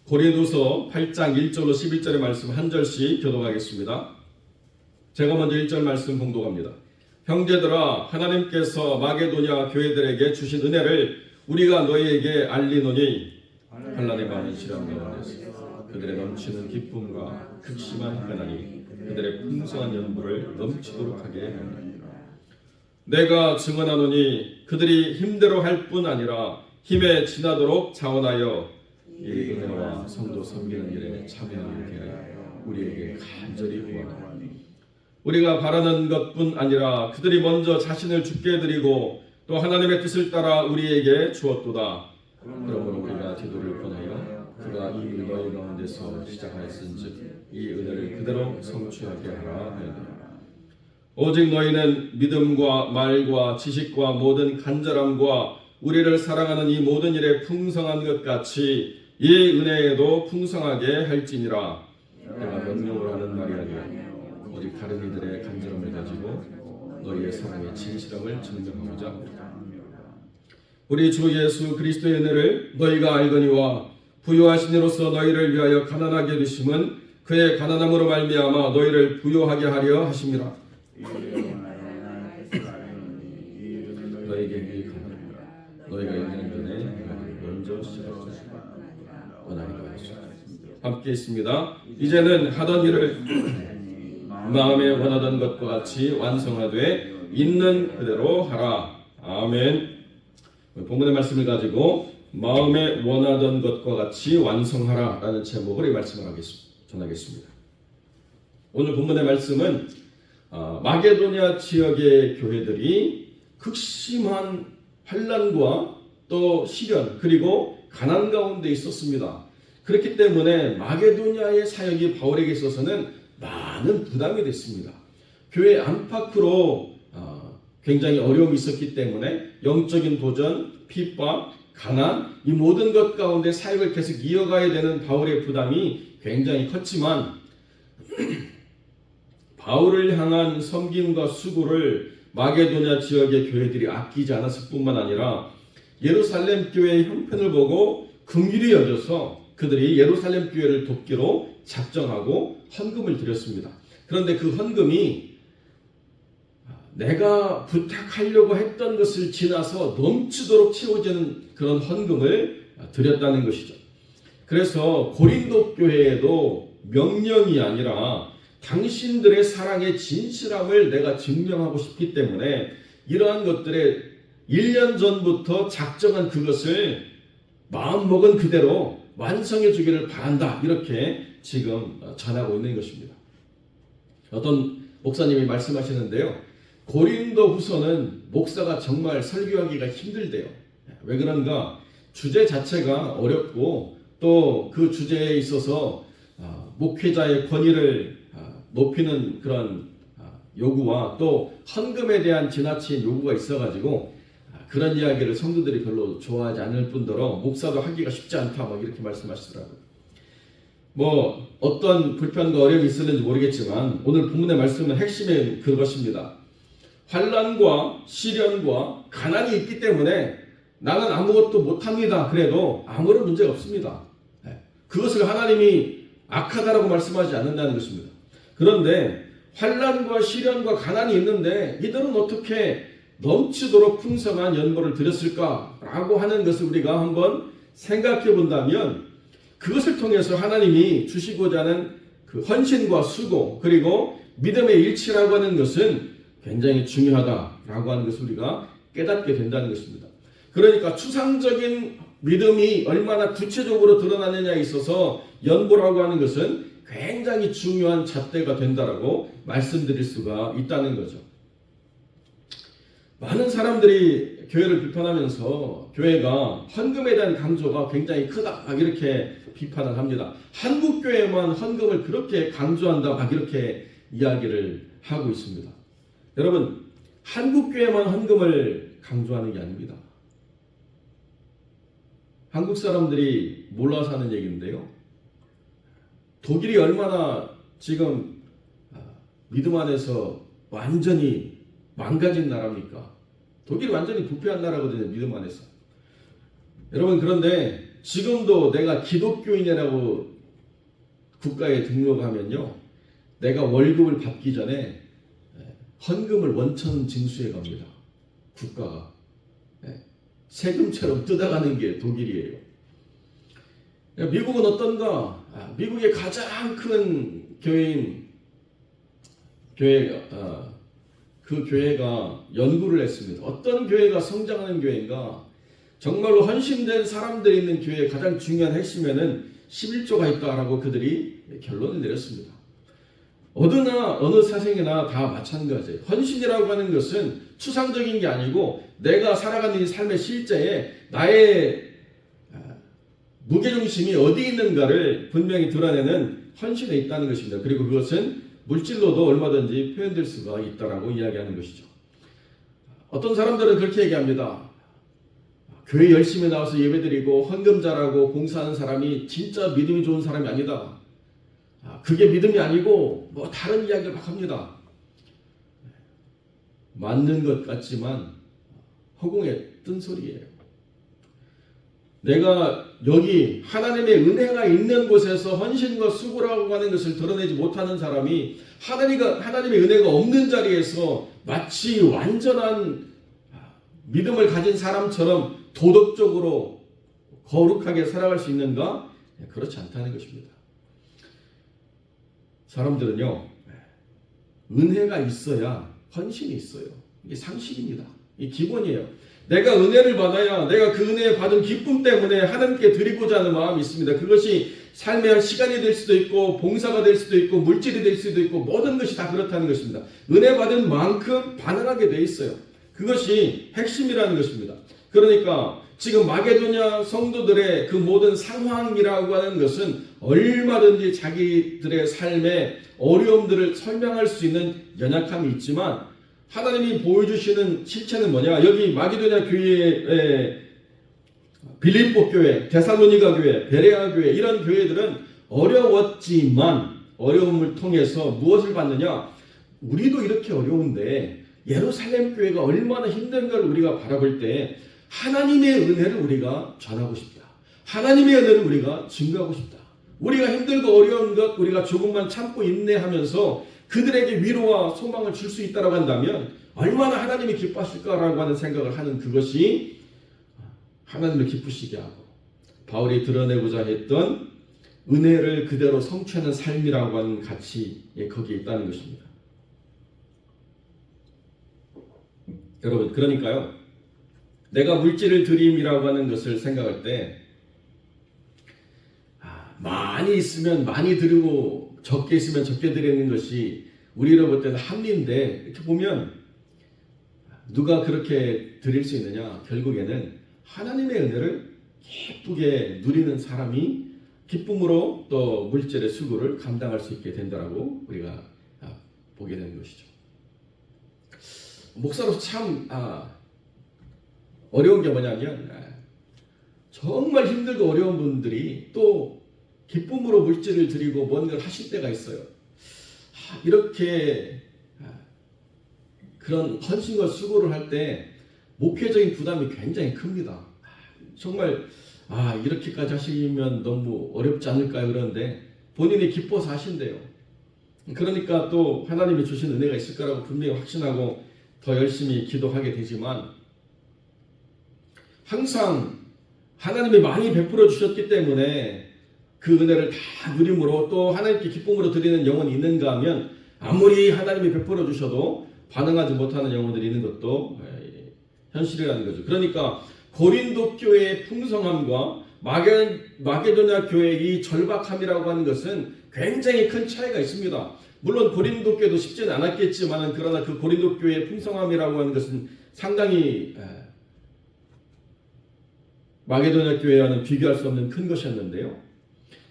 고린도서 8장 1절로 11절의 말씀 한 절씩 교독하겠습니다. 제가 먼저 1절 말씀 봉독합니다. 형제들아, 하나님께서 마게도냐 교회들에게 주신 은혜를 우리가 너희에게 알리노니 환난에 많은 시련 가운데서 그들의 넘치는 기쁨과 극심한 환난이 그들의 풍성한 연부를 넘치도록 하게 하느니라. 내가 증언하노니 그들이 힘대로 할 뿐 아니라 힘에 지나도록 자원하여 이 은혜와 성도 섬기는 일에 참여하게 하여 우리에게 간절히 구하노니 우리가 바라는 것뿐 아니라 그들이 먼저 자신을 죽게 드리고 또 하나님의 뜻을 따라 우리에게 주었도다. 그러므로 우리가 디도를 권하여 그가 이미 너희 가운데서 시작하였은즉 이 은혜를 그대로 성취하게 하라 하였노라. 오직 너희는 믿음과 말과 지식과 모든 간절함과 우리를 사랑하는 이 모든 일에 풍성한 것 같이 이 은혜에도 풍성하게 할지니라. 내가 명령으로 하는 말이 아니라 오직 다른 이들의 간절함을 가지고 너희의 사랑의 진실함을 증명하고자 합니다. 우리 주 예수 그리스도의 은혜를 너희가 알거니와 부요하신 이로서 너희를 위하여 가난하게 되심은 그의 가난함으로 말미암아 너희를 부요하게 하려 하심이라. 너희에게 유익하노라. 너희가 1년 전에 먼저 시작하였다. 함께 있습니다. 이제는 하던 일을 마음에 원하던 것과 같이 완성하되 있는 그대로 하라. 아멘. 본문의 말씀을 가지고 마음에 원하던 것과 같이 완성하라 라는 제목으로 이 말씀을 전하겠습니다. 오늘 본문의 말씀은 마게도냐 지역의 교회들이 극심한 환난과 또 시련 그리고 가난 가운데 있었습니다. 그렇기 때문에 마게도냐의 사역이 바울에게 있어서는 많은 부담이 됐습니다. 교회 안팎으로 굉장히 어려움이 있었기 때문에 영적인 도전, 핍박, 가난 이 모든 것 가운데 사역을 계속 이어가야 되는 바울의 부담이 굉장히 컸지만 바울을 향한 섬김과 수고를 마게도냐 지역의 교회들이 아끼지 않았을 뿐만 아니라 예루살렘 교회의 형편을 보고 긍휼히 여겨서 그들이 예루살렘 교회를 돕기로 작정하고 헌금을 드렸습니다. 그런데 그 헌금이 내가 부탁하려고 했던 것을 지나서 넘치도록 채워지는 그런 헌금을 드렸다는 것이죠. 그래서 고린도 교회에도 명령이 아니라 당신들의 사랑의 진실함을 내가 증명하고 싶기 때문에 이러한 것들에 1년 전부터 작정한 그것을 마음먹은 그대로 완성해 주기를 바란다. 이렇게 지금 전하고 있는 것입니다. 어떤 목사님이 말씀하시는데요. 고린도 후서는 목사가 정말 설교하기가 힘들대요. 왜 그런가? 주제 자체가 어렵고 또 그 주제에 있어서 목회자의 권위를 높이는 그런 요구와 또 헌금에 대한 지나친 요구가 있어가지고 그런 이야기를 성도들이 별로 좋아하지 않을 뿐더러 목사도 하기가 쉽지 않다 막 이렇게 말씀하시더라고요. 뭐 어떤 불편과 어려움이 있었는지 모르겠지만 오늘 본문의 말씀은 핵심은 그것입니다. 환난과 시련과 가난이 있기 때문에 나는 아무것도 못합니다. 그래도 아무런 문제가 없습니다. 그것을 하나님이 악하다라고 말씀하지 않는다는 것입니다. 그런데 환난과 시련과 가난이 있는데 이들은 어떻게 넘치도록 풍성한 연보를 드렸을까라고 하는 것을 우리가 한번 생각해 본다면 그것을 통해서 하나님이 주시고자 하는 그 헌신과 수고 그리고 믿음의 일치라고 하는 것은 굉장히 중요하다라고 하는 것을 우리가 깨닫게 된다는 것입니다. 그러니까 추상적인 믿음이 얼마나 구체적으로 드러나느냐에 있어서 연보라고 하는 것은 굉장히 중요한 잣대가 된다라고 말씀드릴 수가 있다는 거죠. 많은 사람들이 교회를 비판하면서 교회가 헌금에 대한 강조가 굉장히 크다 막 이렇게 비판을 합니다. 한국 교회만 헌금을 그렇게 강조한다 막 이렇게 이야기를 하고 있습니다. 여러분, 한국 교회만 헌금을 강조하는 게 아닙니다. 한국 사람들이 몰라서 하는 얘기인데요. 독일이 얼마나 지금 믿음 안에서 완전히 망가진 나라입니까? 독일이 완전히 부패한 나라거든요. 믿음 안에서. 여러분 그런데 지금도 내가 기독교인이라고 국가에 등록하면요, 내가 월급을 받기 전에 헌금을 원천 징수해 갑니다. 국가가. 세금처럼 뜯어가는 게 독일이에요. 미국은 어떤가? 미국의 가장 큰 교회인 그 교회가 연구를 했습니다. 어떤 교회가 성장하는 교회인가? 정말로 헌신된 사람들이 있는 교회의 가장 중요한 핵심에는 11조가 있다라고 그들이 결론을 내렸습니다. 어느 사생이나 다 마찬가지예요. 헌신이라고 하는 것은 추상적인 게 아니고 내가 살아가는 이 삶의 실제에 나의 무게중심이 어디 있는가를 분명히 드러내는 헌신에 있다는 것입니다. 그리고 그것은 물질로도 얼마든지 표현될 수가 있다라고 이야기하는 것이죠. 어떤 사람들은 그렇게 얘기합니다. 교회 열심히 나와서 예배드리고 헌금 잘하고 봉사하는 사람이 진짜 믿음이 좋은 사람이 아니다. 그게 믿음이 아니고 뭐 다른 이야기를 막 합니다. 맞는 것 같지만 허공에 뜬 소리예요. 내가 여기 하나님의 은혜가 있는 곳에서 헌신과 수고라고 하는 것을 드러내지 못하는 사람이 하나님의 은혜가 없는 자리에서 마치 완전한 믿음을 가진 사람처럼 도덕적으로 거룩하게 살아갈 수 있는가? 그렇지 않다는 것입니다. 사람들은요, 은혜가 있어야 헌신이 있어요. 이게 상식입니다. 이게 기본이에요. 내가 은혜를 받아야 내가 그 은혜 받은 기쁨 때문에 하나님께 드리고자 하는 마음이 있습니다. 그것이 삶의 시간이 될 수도 있고 봉사가 될 수도 있고 물질이 될 수도 있고 모든 것이 다 그렇다는 것입니다. 은혜 받은 만큼 반응하게 돼 있어요. 그것이 핵심이라는 것입니다. 그러니까 지금 마게도냐 성도들의 그 모든 상황이라고 하는 것은 얼마든지 자기들의 삶의 어려움들을 설명할 수 있는 연약함이 있지만 하나님이 보여주시는 실체는 뭐냐? 여기 마게도냐 교회의 빌립보 교회, 데살로니가 교회, 베레아 교회 이런 교회들은 어려웠지만 어려움을 통해서 무엇을 받느냐? 우리도 이렇게 어려운데 예루살렘 교회가 얼마나 힘든 걸 우리가 바라볼 때 하나님의 은혜를 우리가 전하고 싶다. 하나님의 은혜를 우리가 증거하고 싶다. 우리가 힘들고 어려운 것 우리가 조금만 참고 인내하면서 그들에게 위로와 소망을 줄 수 있다고 한다면 얼마나 하나님이 기뻐하실까라고 하는 생각을 하는 그것이 하나님을 기쁘시게 하고 바울이 드러내고자 했던 은혜를 그대로 성취하는 삶이라고 하는 가치에 거기에 있다는 것입니다. 여러분, 그러니까요, 내가 물질을 드림이라고 하는 것을 생각할 때 많이 있으면 많이 드리고 적게 있으면 적게 드리는 것이 우리로 볼 때는 합리인데 이렇게 보면 누가 그렇게 드릴 수 있느냐? 결국에는 하나님의 은혜를 기쁘게 누리는 사람이 기쁨으로 또 물질의 수고를 감당할 수 있게 된다라고 우리가 보게 되는 것이죠. 목사로서 참 어려운 게 뭐냐면 정말 힘들고 어려운 분들이 또 기쁨으로 물질을 드리고 뭔가를 하실 때가 있어요. 이렇게 그런 헌신과 수고를 할 때 목회적인 부담이 굉장히 큽니다. 정말 이렇게까지 하시면 너무 어렵지 않을까요? 그런데 본인이 기뻐서 하신대요. 그러니까 또 하나님이 주신 은혜가 있을 거라고 분명히 확신하고 더 열심히 기도하게 되지만 항상 하나님이 많이 베풀어 주셨기 때문에 그 은혜를 다 누림으로 또 하나님께 기쁨으로 드리는 영혼이 있는가 하면 아무리 하나님이 베풀어 주셔도 반응하지 못하는 영혼들이 있는 것도 현실이라는 거죠. 그러니까 고린도 교회의 풍성함과 마게도냐 교회의 절박함이라고 하는 것은 굉장히 큰 차이가 있습니다. 물론 고린도 교회도 쉽지는 않았겠지만 그러나 그 고린도 교회의 풍성함이라고 하는 것은 상당히 마게도냐 교회와는 비교할 수 없는 큰 것이었는데요.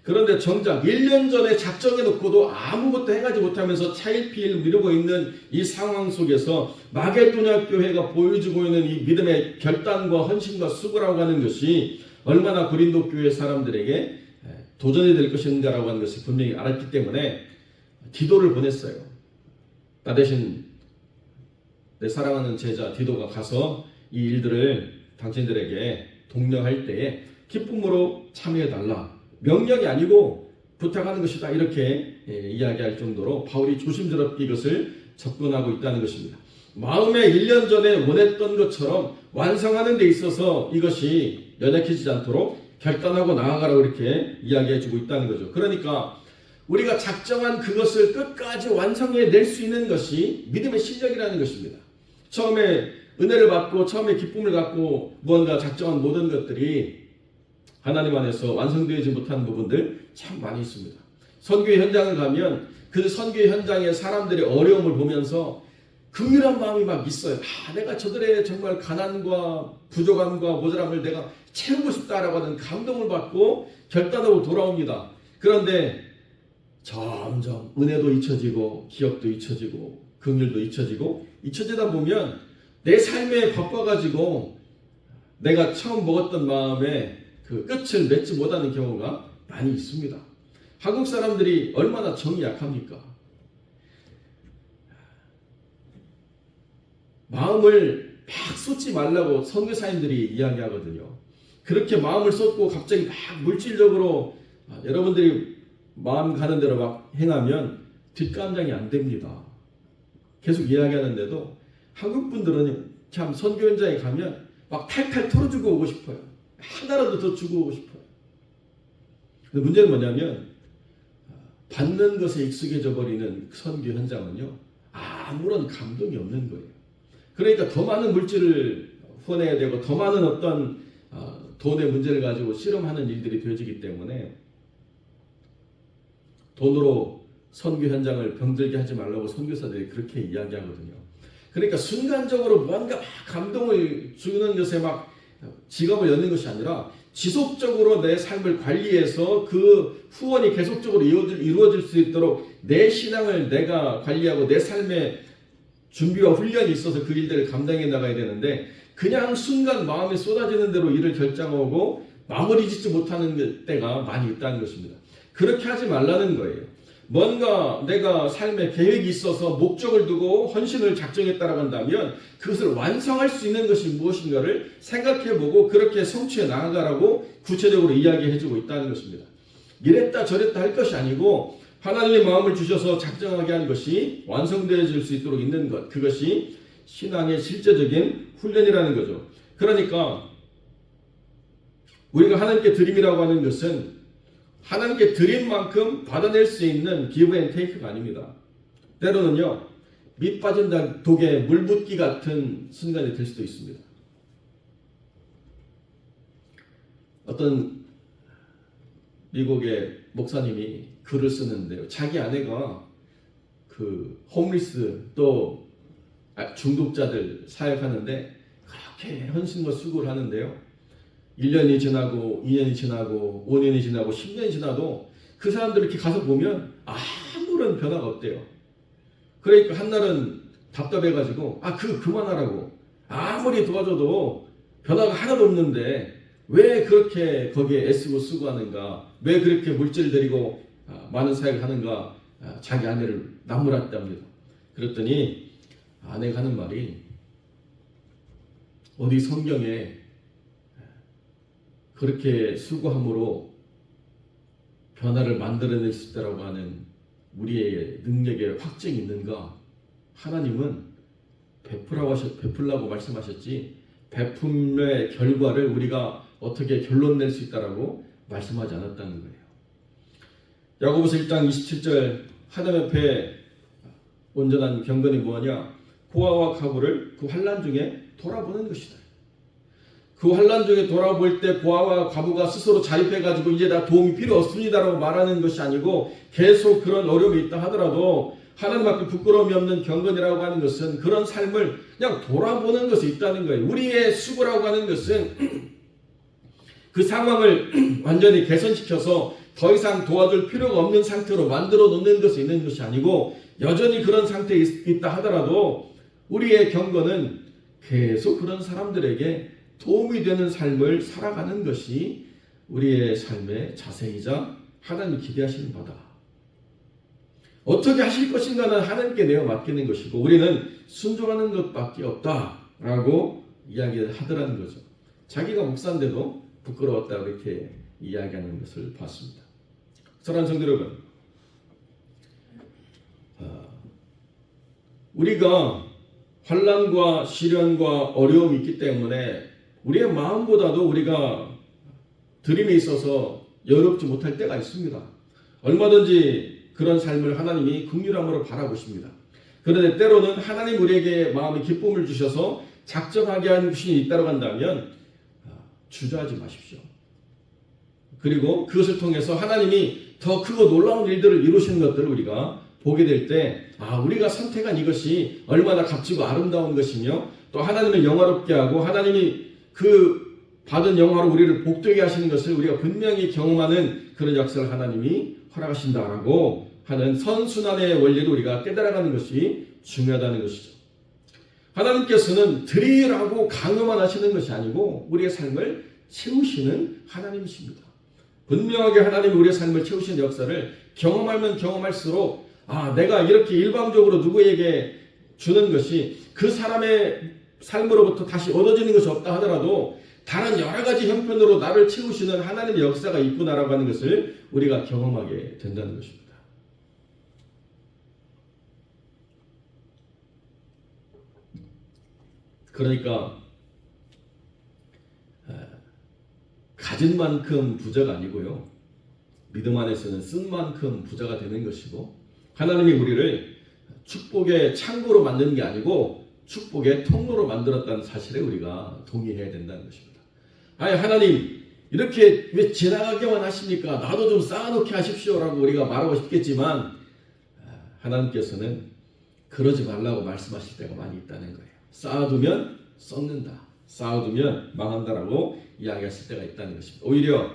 그런데 정작 1년 전에 작정해놓고도 아무것도 해가지 못하면서 차일피일 미루고 있는 이 상황 속에서 마게도냐 교회가 보여주고 있는 이 믿음의 결단과 헌신과 수고라고 하는 것이 얼마나 고린도 교회 사람들에게 도전이 될 것인가라고 하는 것을 분명히 알았기 때문에 디도를 보냈어요. 나 대신 내 사랑하는 제자 디도가 가서 이 일들을 당신들에게 독려할 때에 기쁨으로 참여해달라. 명령이 아니고 부탁하는 것이다. 이렇게 이야기할 정도로 바울이 조심스럽게 이것을 접근하고 있다는 것입니다. 마음에 1년 전에 원했던 것처럼 완성하는 데 있어서 이것이 연약해지지 않도록 결단하고 나아가라고 이렇게 이야기해주고 있다는 거죠. 그러니까 우리가 작정한 그것을 끝까지 완성해낼 수 있는 것이 믿음의 실력이라는 것입니다. 처음에 은혜를 받고 처음에 기쁨을 갖고 무언가 작정한 모든 것들이 하나님 안에서 완성되지 못한 부분들 참 많이 있습니다. 선교의 현장을 가면 그 선교의 현장에 사람들의 어려움을 보면서 긍휼한 마음이 막 있어요. 내가 저들의 정말 가난과 부족함과 모자람을 내가 채우고 싶다라고 하는 감동을 받고 결단하고 돌아옵니다. 그런데 점점 은혜도 잊혀지고 기억도 잊혀지고 긍휼도 잊혀지다 보면 내 삶에 바빠가지고 내가 처음 먹었던 마음에 그 끝을 맺지 못하는 경우가 많이 있습니다. 한국 사람들이 얼마나 정이 약합니까? 마음을 막 쏟지 말라고 선교사님들이 이야기하거든요. 그렇게 마음을 쏟고 갑자기 막 물질적으로 여러분들이 마음 가는 대로 막 행하면 뒷감당이 안 됩니다. 계속 이야기하는데도 한국 분들은 참 선교 현장에 가면 막 탈탈 털어주고 오고 싶어요. 하나라도 더 주고 오고 싶어요. 근데 문제는 뭐냐면 받는 것에 익숙해져 버리는 선교 현장은요, 아무런 감동이 없는 거예요. 그러니까 더 많은 물질을 후원해야 되고 더 많은 어떤 돈의 문제를 가지고 씨름하는 일들이 되어지기 때문에 돈으로 선교 현장을 병들게 하지 말라고 선교사들이 그렇게 이야기하거든요. 그러니까 순간적으로 뭔가 막 감동을 주는 것에 막 지갑을 여는 것이 아니라 지속적으로 내 삶을 관리해서 그 후원이 계속적으로 이루어질 수 있도록 내 신앙을 내가 관리하고 내 삶에 준비와 훈련이 있어서 그 일들을 감당해 나가야 되는데 그냥 순간 마음에 쏟아지는 대로 일을 결정하고 마무리 짓지 못하는 때가 많이 있다는 것입니다. 그렇게 하지 말라는 거예요. 뭔가 내가 삶에 계획이 있어서 목적을 두고 헌신을 작정했다라고 한다면 그것을 완성할 수 있는 것이 무엇인가를 생각해보고 그렇게 성취해 나아가라고 구체적으로 이야기해주고 있다는 것입니다. 이랬다 저랬다 할 것이 아니고 하나님의 마음을 주셔서 작정하게 한 것이 완성되어질 수 있도록 있는 것, 그것이 신앙의 실제적인 훈련이라는 거죠. 그러니까 우리가 하나님께 드림이라고 하는 것은 하나님께 드린 만큼 받아낼 수 있는 기브 앤 테이크가 아닙니다. 때로는요, 밑 빠진 독에 물 붓기 같은 순간이 될 수도 있습니다. 어떤 미국의 목사님이 글을 쓰는데요. 자기 아내가 그 홈리스 또 중독자들 사역하는데 그렇게 헌신과 수고를 하는데요. 1년이 지나고 2년이 지나고 5년이 지나고 10년이 지나도 그 사람들 이렇게 가서 보면 아무런 변화가 없대요. 그러니까 한날은 답답해가지고 그만하라고 아무리 도와줘도 변화가 하나도 없는데 왜 그렇게 거기에 애쓰고 수고하는가, 왜 그렇게 물질 들이고 많은 사역을 하는가, 자기 아내를 나무랐답니다. 그랬더니 아내가 하는 말이 어디 성경에 그렇게 수고함으로 변화를 만들어낼 수 있다고 하는 우리의 능력의 확증이 있는가? 하나님은 베풀라고 말씀하셨지 베품의 결과를 우리가 어떻게 결론 낼 수 있다라고 말씀하지 않았다는 거예요. 야고보서 1장 27절 하나님 앞에 온전한 경건이 뭐냐? 고아와 과부를 그 환난 중에 돌아보는 것이다. 그 환난 중에 돌아볼 때 고아와 과부가 스스로 자립해가지고 이제 다 도움이 필요 없습니다라고 말하는 것이 아니고 계속 그런 어려움이 있다 하더라도 하나님 앞에 부끄러움이 없는 경건이라고 하는 것은 그런 삶을 그냥 돌아보는 것이 있다는 거예요. 우리의 수고라고 하는 것은 그 상황을 완전히 개선시켜서 더 이상 도와줄 필요가 없는 상태로 만들어 놓는 것이 있는 것이 아니고 여전히 그런 상태에 있다 하더라도 우리의 경건은 계속 그런 사람들에게 도움이 되는 삶을 살아가는 것이 우리의 삶의 자세이자 하나님이 기대하시는 바다. 어떻게 하실 것인가는 하나님께 내어 맡기는 것이고 우리는 순종하는 것밖에 없다라고 이야기를 하더라는 거죠. 자기가 목사인데도 부끄러웠다 이렇게 이야기하는 것을 봤습니다. 사랑하는 성도 여러분, 우리가 환난과 시련과 어려움이 있기 때문에 우리의 마음보다도 우리가 드림에 있어서 여롭지 못할 때가 있습니다. 얼마든지 그런 삶을 하나님이 긍휼함으로 바라보십니다. 그런데 때로는 하나님 우리에게 마음의 기쁨을 주셔서 작정하게 한 것이 있다고 한다면 주저하지 마십시오. 그리고 그것을 통해서 하나님이 더 크고 놀라운 일들을 이루시는 것들을 우리가 보게 될 때 우리가 선택한 이것이 얼마나 값지고 아름다운 것이며 또 하나님을 영화롭게 하고 하나님이 그 받은 영화로 우리를 복되게 하시는 것을 우리가 분명히 경험하는 그런 역사를 하나님이 허락하신다라고 하는 선순환의 원리를 우리가 깨달아가는 것이 중요하다는 것이죠. 하나님께서는 드리라고 강요만 하시는 것이 아니고 우리의 삶을 채우시는 하나님이십니다. 분명하게 하나님이 우리의 삶을 채우시는 역사를 경험하면 경험할수록 내가 이렇게 일방적으로 누구에게 주는 것이 그 사람의 삶으로부터 다시 얻어지는 것이 없다 하더라도 다른 여러 가지 형편으로 나를 채우시는 하나님의 역사가 있구나라고 하는 것을 우리가 경험하게 된다는 것입니다. 그러니까 가진 만큼 부자가 아니고요. 믿음 안에서는 쓴 만큼 부자가 되는 것이고 하나님이 우리를 축복의 창고로 만드는 게 아니고 축복의 통로로 만들었다는 사실에 우리가 동의해야 된다는 것입니다. 하나님 이렇게 왜 지나가게만 하십니까? 나도 좀 쌓아놓게 하십시오라고 우리가 말하고 싶겠지만 하나님께서는 그러지 말라고 말씀하실 때가 많이 있다는 거예요. 쌓아두면 썩는다. 쌓아두면 망한다라고 이야기하실 때가 있다는 것입니다. 오히려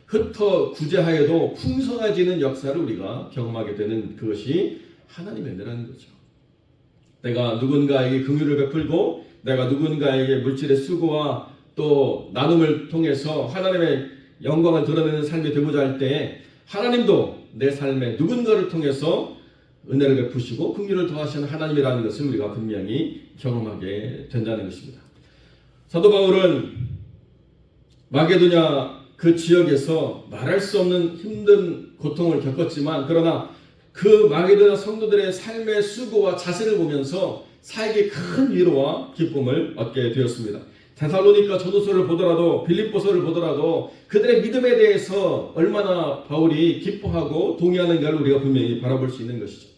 흩어 구제하여도 풍성해지는 역사를 우리가 경험하게 되는 그것이 하나님의 은혜라는 거죠. 내가 누군가에게 긍휼을 베풀고 내가 누군가에게 물질의 수고와 또 나눔을 통해서 하나님의 영광을 드러내는 삶이 되고자 할 때 하나님도 내 삶에 누군가를 통해서 은혜를 베푸시고 긍휼을 더하시는 하나님이라는 것을 우리가 분명히 경험하게 된다는 것입니다. 사도 바울은 마게도냐 그 지역에서 말할 수 없는 힘든 고통을 겪었지만 그러나 그 마게도냐 성도들의 삶의 수고와 자세를 보면서 사에게 큰 위로와 기쁨을 얻게 되었습니다. 데살로니가 전후서를 보더라도 빌립보서를 보더라도 그들의 믿음에 대해서 얼마나 바울이 기뻐하고 동의하는가를 우리가 분명히 바라볼 수 있는 것이죠.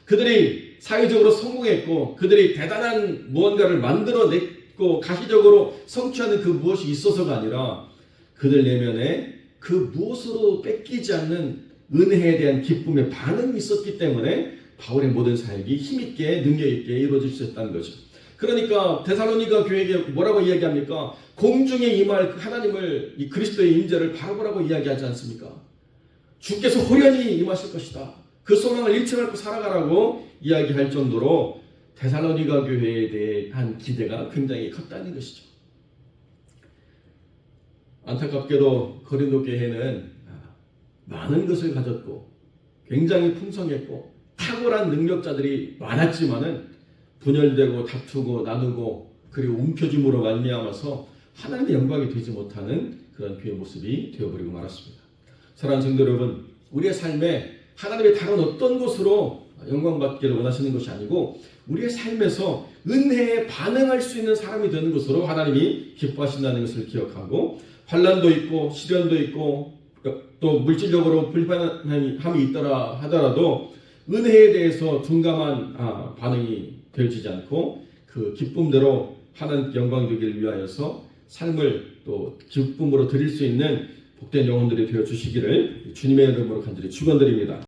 그들이 사회적으로 성공했고 그들이 대단한 무언가를 만들어냈고 가시적으로 성취하는 그 무엇이 있어서가 아니라 그들 내면에 그 무엇으로 뺏기지 않는 은혜에 대한 기쁨의 반응이 있었기 때문에 바울의 모든 사역이 힘있게 능력있게 이루어질 수 있었다는 거죠. 그러니까 데살로니가 교회에게 뭐라고 이야기합니까? 공중에 임할 하나님을 이 그리스도의 임재를 바라보라고 이야기하지 않습니까? 주께서 호련히 임하실 것이다. 그 소망을 잃지 말고 살아가라고 이야기할 정도로 데살로니가 교회에 대한 기대가 굉장히 컸다는 것이죠. 안타깝게도 고린도 교회는 많은 것을 가졌고 굉장히 풍성했고 탁월한 능력자들이 많았지만은 분열되고 다투고 나누고 그리고 움켜짐으로 말미암아서 하나님의 영광이 되지 못하는 그런 교회 모습이 되어버리고 말았습니다. 사랑하는 성도 여러분, 우리의 삶에 하나님의 다른 어떤 것으로 영광받기를 원하시는 것이 아니고 우리의 삶에서 은혜에 반응할 수 있는 사람이 되는 것으로 하나님이 기뻐하신다는 것을 기억하고 환난도 있고 시련도 있고 또 물질적으로 불편함이 있더라 하더라도 은혜에 대해서 둔감한 반응이 되어지지 않고 그 기쁨대로 하나님 영광 되기를 위하여서 삶을 또 기쁨으로 드릴 수 있는 복된 영혼들이 되어 주시기를 주님의 이름으로 간절히 축원드립니다.